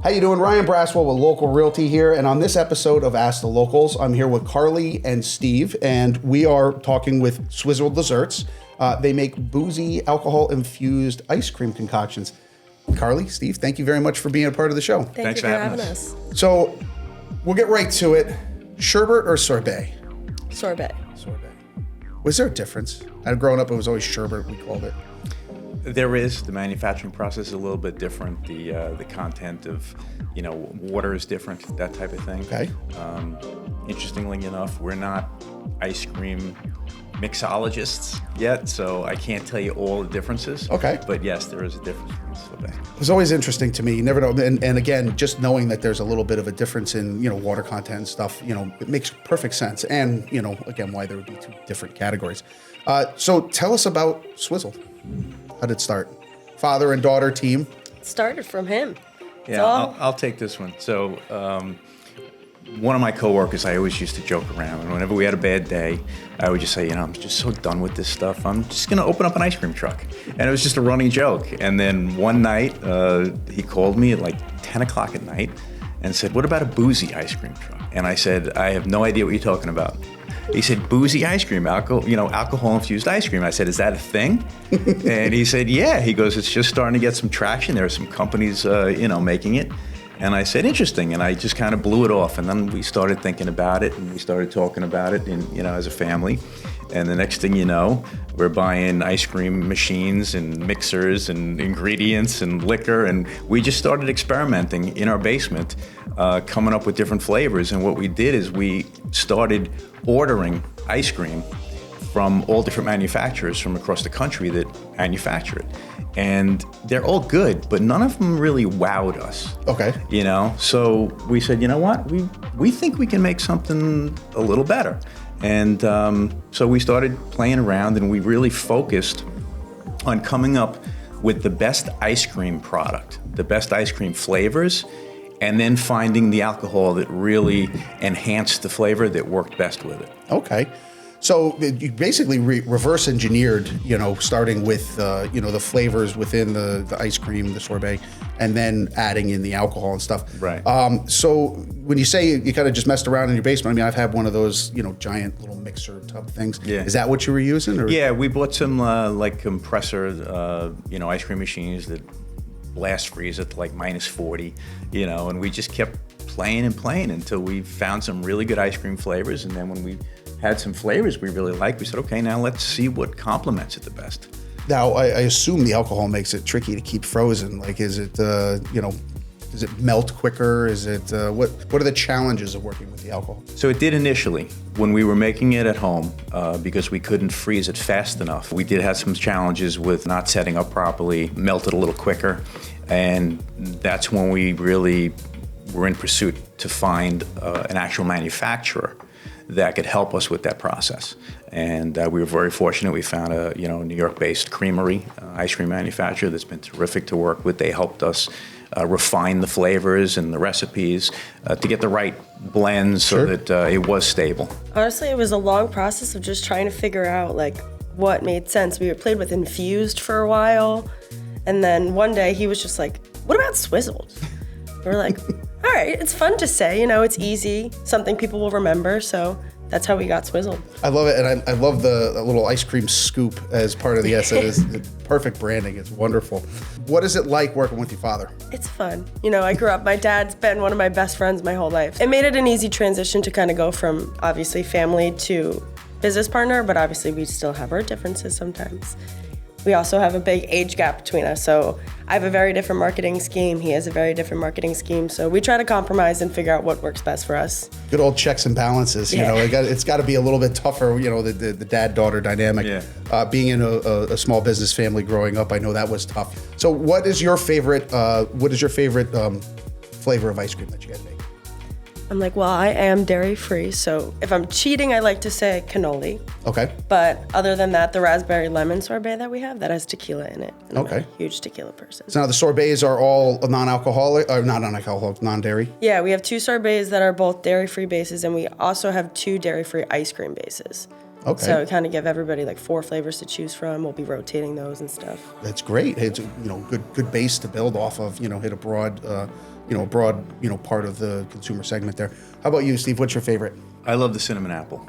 How you doing? Ryan Braswell with Local Realty here, and on this episode of Ask the Locals, I'm here with Karli and Steve, and we are talking with Swizzled Desserts. They make boozy, alcohol-infused ice cream concoctions. Karli, Steve, thank you very much for being a part of the show. Thanks for having us. So, we'll get right to it. Sherbet or sorbet? Sorbet. Sorbet. Was there a difference? Growing up, it was always sherbet, we called it. There is. The manufacturing process is a little bit different. The content of, water is different, that type of thing. Okay. Interestingly enough, we're not ice cream mixologists yet, so I can't tell you all the differences. Okay. But yes, there is a difference between sorbet. It was always interesting to me. You never know. And again, just knowing that there's a little bit of a difference in, water content and stuff, it makes perfect sense. And, again, why there would be two different categories. So tell us about Swizzled. How did it start? Father and daughter team? It started from him. Yeah, I'll take this one. So one of my coworkers, I always used to joke around, and whenever we had a bad day, I would just say, I'm just so done with this stuff. I'm just going to open up an ice cream truck. And it was just a running joke. And then one night, he called me at like 10 o'clock at night and said, what about a boozy ice cream truck? And I said, I have no idea what you're talking about. He said, boozy ice cream, alcohol-infused ice cream. I said, is that a thing? And he said, yeah. He goes, it's just starting to get some traction. There are some companies, making it. And I said, interesting. And I just kind of blew it off. And then we started thinking about it, and we started talking about it, as a family. And the next thing you know, we're buying ice cream machines and mixers and ingredients and liquor. And we just started experimenting in our basement, coming up with different flavors. And what we did is we started ordering ice cream from all different manufacturers from across the country that manufacture it. And they're all good, but none of them really wowed us. Okay. So we said, you know what? We think we can make something a little better. And so we started playing around, and we really focused on coming up with the best ice cream product, the best ice cream flavors, and then finding the alcohol that really enhanced the flavor that worked best with it. Okay. So you basically reverse engineered, starting with, the flavors within the ice cream, the sorbet, and then adding in the alcohol and stuff. Right. So when you say you kind of just messed around in your basement, I've had one of those, giant little mixer tub things. Yeah. Is that what you were using? Or? Yeah, we bought some compressor, ice cream machines that blast freeze at like minus 40, and we just kept playing until we found some really good ice cream flavors. And then when we had some flavors we really liked, we said, okay, now let's see what complements it the best. Now, I assume the alcohol makes it tricky to keep frozen. Like, is it, does it melt quicker? Is it, what are the challenges of working with the alcohol? So it did initially. When we were making it at home, because we couldn't freeze it fast enough, we did have some challenges with not setting up properly, melted a little quicker. And that's when we really were in pursuit to find an actual manufacturer that could help us with that process. And we were very fortunate. We found a New York-based creamery, ice cream manufacturer that's been terrific to work with. They helped us refine the flavors and the recipes to get the right blends so that it was stable. Honestly, it was a long process of just trying to figure out what made sense. We played with Infused for a while, and then one day he was just like, what about Swizzled? We're like, all right, it's fun to say, it's easy, something people will remember, so that's how we got Swizzled. I love it, and I love the little ice cream scoop as part of the essay. It's perfect branding. It's wonderful. What is it like working with your father? It's fun. I grew up, my dad's been one of my best friends my whole life. It made it an easy transition to kind of go from, obviously, family to business partner, but obviously we still have our differences sometimes. We also have a big age gap between us, so I have a very different marketing scheme. He has a very different marketing scheme, so we try to compromise and figure out what works best for us. Good old checks and balances. Yeah. It's got to be a little bit tougher. The dad-daughter dynamic. Yeah. Being in a small business family growing up, I know that was tough. So, what is your favorite? Flavor of ice cream that you guys make? I'm like, well, I am dairy-free, so if I'm cheating, I like to say cannoli. Okay. But other than that, the raspberry lemon sorbet that we have, that has tequila in it. And I'm a huge tequila person. So now the sorbets are all non-alcoholic, or not non-alcoholic, non-dairy? Yeah, we have 2 sorbets that are both dairy-free bases, and we also have 2 dairy-free ice cream bases. Okay. So we kind of give everybody 4 flavors to choose from. We'll be rotating those and stuff. That's great. It's good base to build off of. Hit a broad a broad, part of the consumer segment there. How about you, Steve? What's your favorite? I love the cinnamon apple.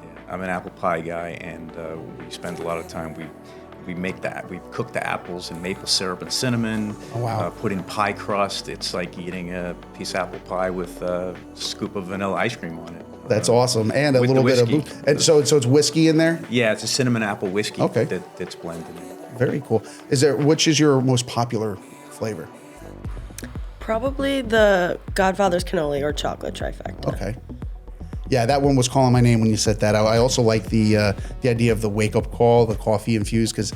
Yeah, I'm an apple pie guy, and we spend a lot of time. We make that. We cook the apples in maple syrup and cinnamon. Oh, wow. Put in pie crust. It's like eating a piece of apple pie with a scoop of vanilla ice cream on it. That's awesome, and a with little the bit of whiskey. and so it's whiskey in there. Yeah, it's a cinnamon apple whiskey Okay. that's blended in. Very cool. Which is your most popular flavor? Probably the Godfather's Cannoli or Chocolate Trifecta. Okay. Yeah, that one was calling my name when you said that. I also like the idea of the wake up call, the coffee infused, because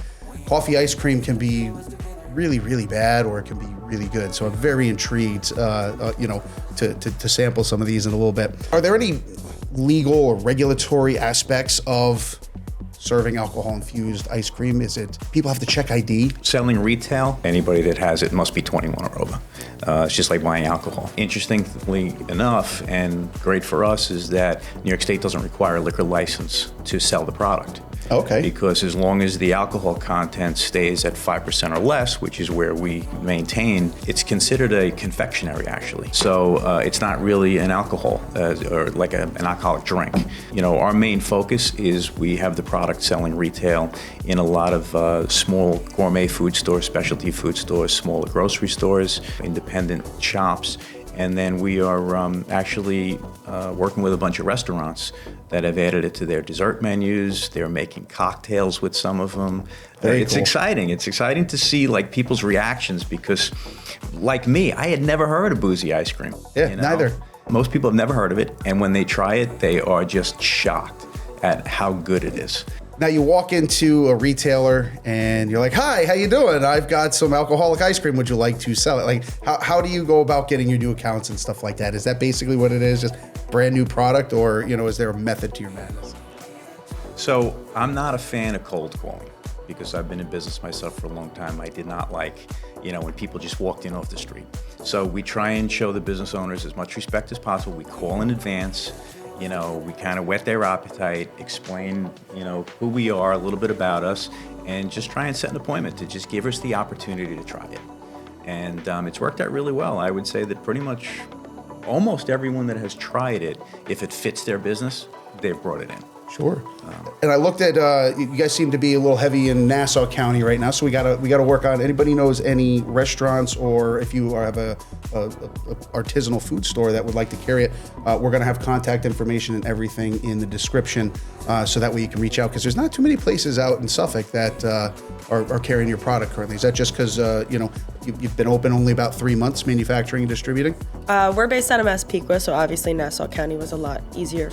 coffee ice cream can be really, really bad, or it can be really good. So I'm very intrigued, to sample some of these in a little bit. Are there any legal or regulatory aspects of serving alcohol-infused ice cream? Is it people have to check ID? Selling retail, anybody that has it must be 21 or over. It's just like buying alcohol. Interestingly enough, and great for us, is that New York State doesn't require a liquor license to sell the product. Okay. Because as long as the alcohol content stays at 5% or less, which is where we maintain, it's considered a confectionery, actually. So it's not really an alcohol or like an alcoholic drink. Our main focus is we have the product selling retail in a lot of small gourmet food stores, specialty food stores, smaller grocery stores, independent shops. And then we are actually working with a bunch of restaurants that have added it to their dessert menus. They're making cocktails with some of them. It's cool. exciting. It's exciting to see people's reactions, because like me, I had never heard of boozy ice cream. Yeah, neither. Most people have never heard of it, and when they try it, they are just shocked at how good it is. Now you walk into a retailer and you're like, "Hi, how you doing? I've got some alcoholic ice cream. Would you like to sell it?" Like, how do you go about getting your new accounts and stuff like that? Is that basically what it is? Just brand new product, or is there a method to your madness? So I'm not a fan of cold calling, because I've been in business myself for a long time. I did not like, when people just walked in off the street. So we try and show the business owners as much respect as possible. We call in advance. We kind of whet their appetite, explain, who we are, a little bit about us, and just try and set an appointment to just give us the opportunity to try it. And it's worked out really well. I would say that pretty much almost everyone that has tried it, if it fits their business, they've brought it in. Sure. And I looked at you guys seem to be a little heavy in Nassau County right now, so we gotta work on. Anybody knows any restaurants, or if you have a artisanal food store that would like to carry it, we're gonna have contact information and everything in the description, so that way you can reach out, because there's not too many places out in Suffolk that are carrying your product currently. Is that just because you've been open only about 3 months, manufacturing and distributing? We're based out of Massapequa, so obviously Nassau County was a lot easier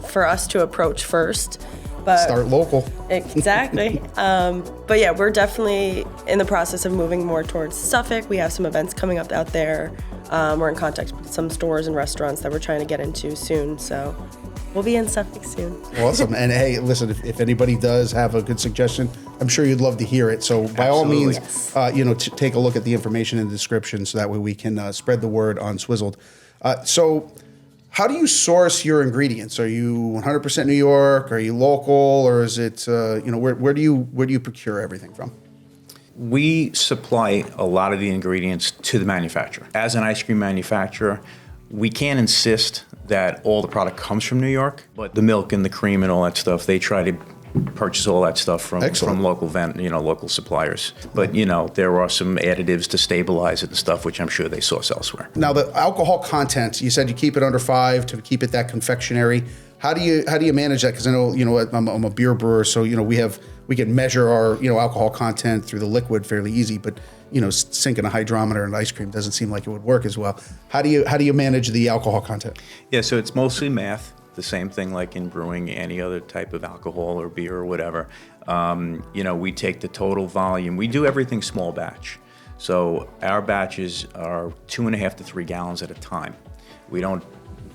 for us to approach first. But Start local. Exactly. But yeah, we're definitely in the process of moving more towards Suffolk. We have some events coming up out there. We're in contact with some stores and restaurants that we're trying to get into soon. So we'll be in Suffolk soon. Awesome. And hey, listen, if anybody does have a good suggestion, I'm sure you'd love to hear it. So by all means, take a look at the information in the description, so that way we can spread the word on Swizzled. So how do you source your ingredients? Are you 100% New York? Are you local? Or is it, where do you procure everything from? We supply a lot of the ingredients to the manufacturer. As an ice cream manufacturer, we can't insist that all the product comes from New York, but the milk and the cream and all that stuff, they try to purchase all that stuff from local suppliers. But there are some additives to stabilize it and stuff, which I'm sure they source elsewhere. Now the alcohol content, you said you keep it under 5 to keep it that confectionery. How do you manage that? Because I know I'm a beer brewer, so we can measure our alcohol content through the liquid fairly easy, but sinking a hydrometer in ice cream doesn't seem like it would work as well. How do you manage the alcohol content? Yeah, so it's mostly math. The same thing like in brewing any other type of alcohol or beer or whatever. We take the total volume. We do everything small batch. So our batches are 2.5 to 3 gallons at a time. We don't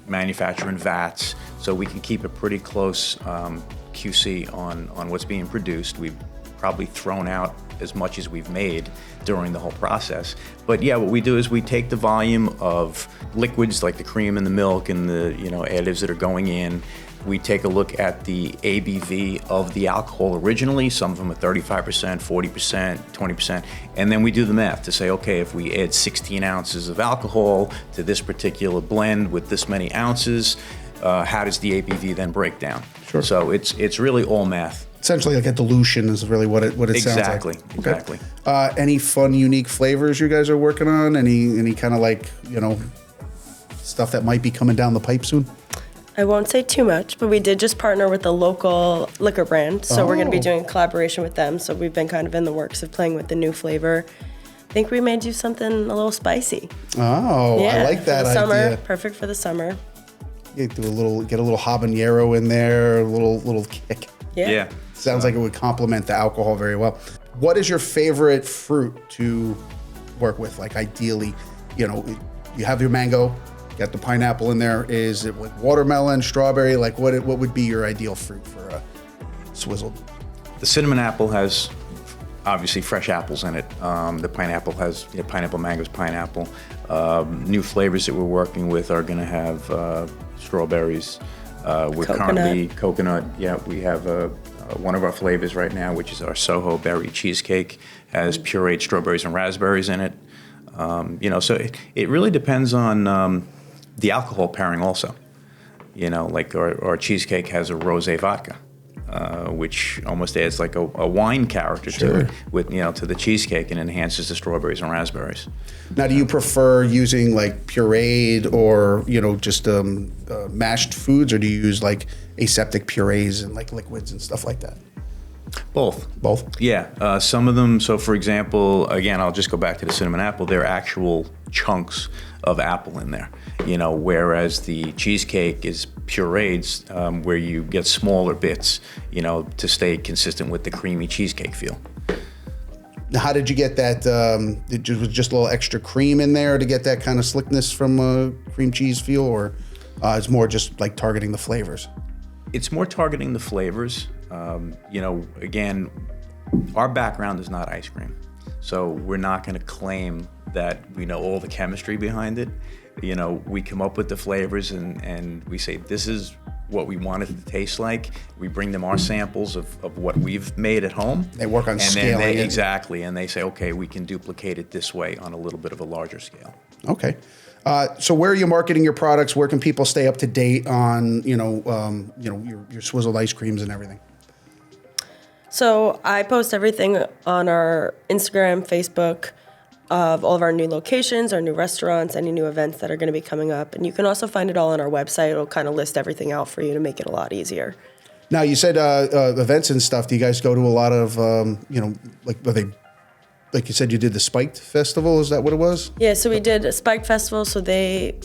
manufacture in vats, so we can keep a pretty close QC on what's being produced. We've probably thrown out as much as we've made during the whole process. But yeah, what we do is we take the volume of liquids like the cream and the milk and the additives that are going in. we take a look at the ABV of the alcohol originally. Some of them are 35%, 40%, 20%. And then we do the math to say, okay, if we add 16 ounces of alcohol to this particular blend with this many ounces, how does the ABV then break down? Sure. So it's really all math. Essentially, like a dilution is really what it sounds like. Exactly. Any fun, unique flavors you guys are working on? Any kind of like, stuff that might be coming down the pipe soon? I won't say too much, but we did just partner with a local liquor brand, so we're going to be doing a collaboration with them. So we've been kind of in the works of playing with the new flavor. I think we may do something a little spicy. Oh, yeah, I like that for the summer, idea. perfect for the summer. You get a little habanero in there, a little kick. Yeah. Sounds like it would complement the alcohol very well. What is your favorite fruit to work with? Like ideally, you have your mango, you got the pineapple in there. Is it like watermelon, strawberry? Like what would be your ideal fruit for a swizzled? The cinnamon apple has obviously fresh apples in it. The pineapple has pineapple, mangoes, pineapple. New flavors that we're working with are going to have strawberries. We're currently coconut. Yeah, we have one of our flavors right now, which is our Soho Berry Cheesecake, has pureed strawberries and raspberries in it. So it really depends on the alcohol pairing also. Like our cheesecake has a rosé vodka, which almost adds like a wine character to it, with to the cheesecake, and enhances the strawberries and raspberries. Now, do you prefer using like pureed or just mashed foods, or do you use like aseptic purees and like liquids and stuff like that? Both. Yeah. Some of them, so for example, again, I'll just go back to the cinnamon apple, there are actual chunks of apple in there, whereas the cheesecake is pureed, where you get smaller bits, to stay consistent with the creamy cheesecake feel. Now, how did you get that? Was just a little extra cream in there to get that kind of slickness from a cream cheese feel, or it's more just like targeting the flavors? It's more targeting the flavors. Again, our background is not ice cream, so we're not going to claim that we know all the chemistry behind it. We come up with the flavors and we say, this is what we want it to taste like. We bring them our samples of what we've made at home. They work on scaling it. Exactly, and they say, okay, we can duplicate it this way on a little bit of a larger scale. Okay. So where are you marketing your products? Where can people stay up to date on, your swizzled ice creams and everything? So I post everything on our Instagram, Facebook, of all of our new locations, our new restaurants, any new events that are going to be coming up. And you can also find it all on our website. It'll kind of list everything out for you to make it a lot easier. Now, you said events and stuff. Do you guys go to a lot of, like you said, you did the Spiked Festival? Is that what it was? Yeah, so we did a Spiked Festival. So they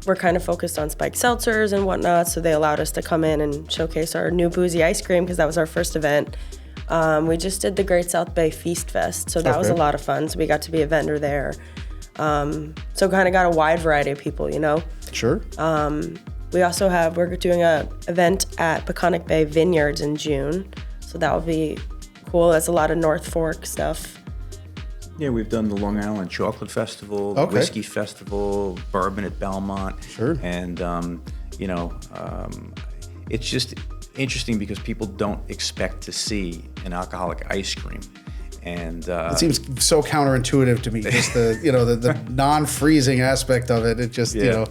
were kind of focused on spiked seltzers and whatnot. So they allowed us to come in and showcase our new boozy ice cream because that was our first event. We just did the Great South Bay Feast Fest, so that was a lot of fun. So we got to be a vendor there. So kind of got a wide variety of people, Sure. We're doing an event at Peconic Bay Vineyards in June, so that will be cool. That's a lot of North Fork stuff. Yeah, we've done the Long Island Chocolate Festival, the Whiskey Festival, Bourbon at Belmont. Sure. And, it's just interesting because people don't expect to see an alcoholic ice cream. And it seems so counterintuitive to me, just the non-freezing aspect of it. It just, so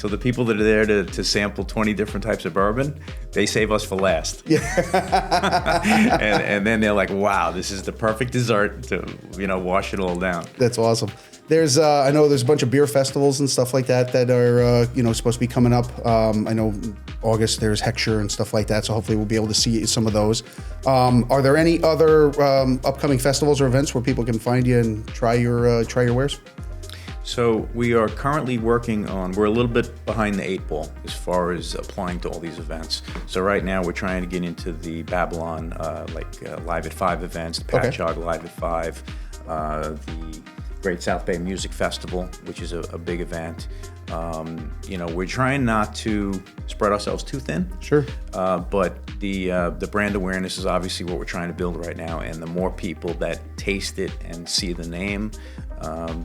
the people that are there to sample 20 different types of bourbon, they save us for last. Yeah. and then they're like, wow, this is the perfect dessert to, wash it all down. That's awesome. There's, I know there's a bunch of beer festivals and stuff like that are, supposed to be coming up. I know August there's Heckscher and stuff like that, so hopefully we'll be able to see some of those. Are there any other upcoming festivals or events where people can find you and try your wares? So we are currently working on, we're a little bit behind the 8 ball as far as applying to all these events. So right now we're trying to get into the Babylon, Live at 5 events, the Patchogue Live at 5, the Great South Bay Music Festival, which is a big event. We're trying not to spread ourselves too thin. Sure. But the brand awareness is obviously what we're trying to build right now. And the more people that taste it and see the name,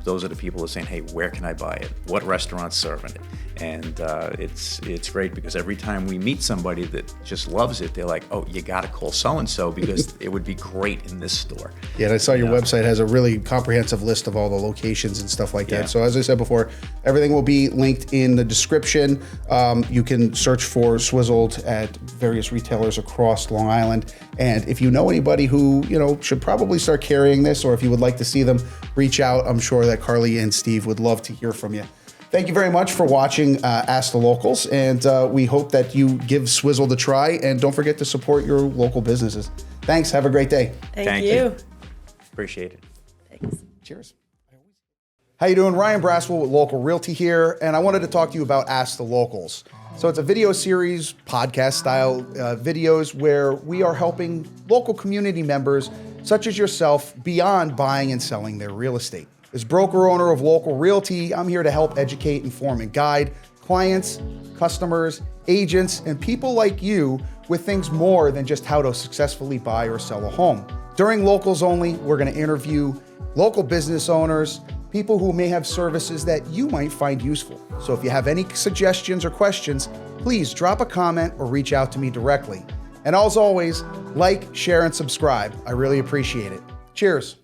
those are the people that are saying, hey, where can I buy it? What restaurant's serving it? And it's great because every time we meet somebody that just loves it, they're like, oh, you got to call so-and-so because it would be great in this store. Yeah, and I saw your website has a really comprehensive list of all the locations and stuff like that. So as I said before, everything will be linked in the description. You can search for Swizzled at various retailers across Long Island. And if you know anybody who, should probably start carrying this, or if you would like to see them, reach out. I'm sure that Karli and Steve would love to hear from you. Thank you very much for watching Ask the Locals, and we hope that you give Swizzled a try, and don't forget to support your local businesses. Thanks. Have a great day. Thank you. Appreciate it. Thanks. Cheers. How you doing? Ryan Braswell with Local Realty here, and I wanted to talk to you about Ask the Locals. So it's a video series, podcast-style videos where we are helping local community members, such as yourself, beyond buying and selling their real estate. As broker-owner of Local Realty, I'm here to help educate, inform, and guide clients, customers, agents, and people like you with things more than just how to successfully buy or sell a home. During Locals Only, we're going to interview local business owners, people who may have services that you might find useful. So if you have any suggestions or questions, please drop a comment or reach out to me directly. And as always, like, share, and subscribe. I really appreciate it. Cheers.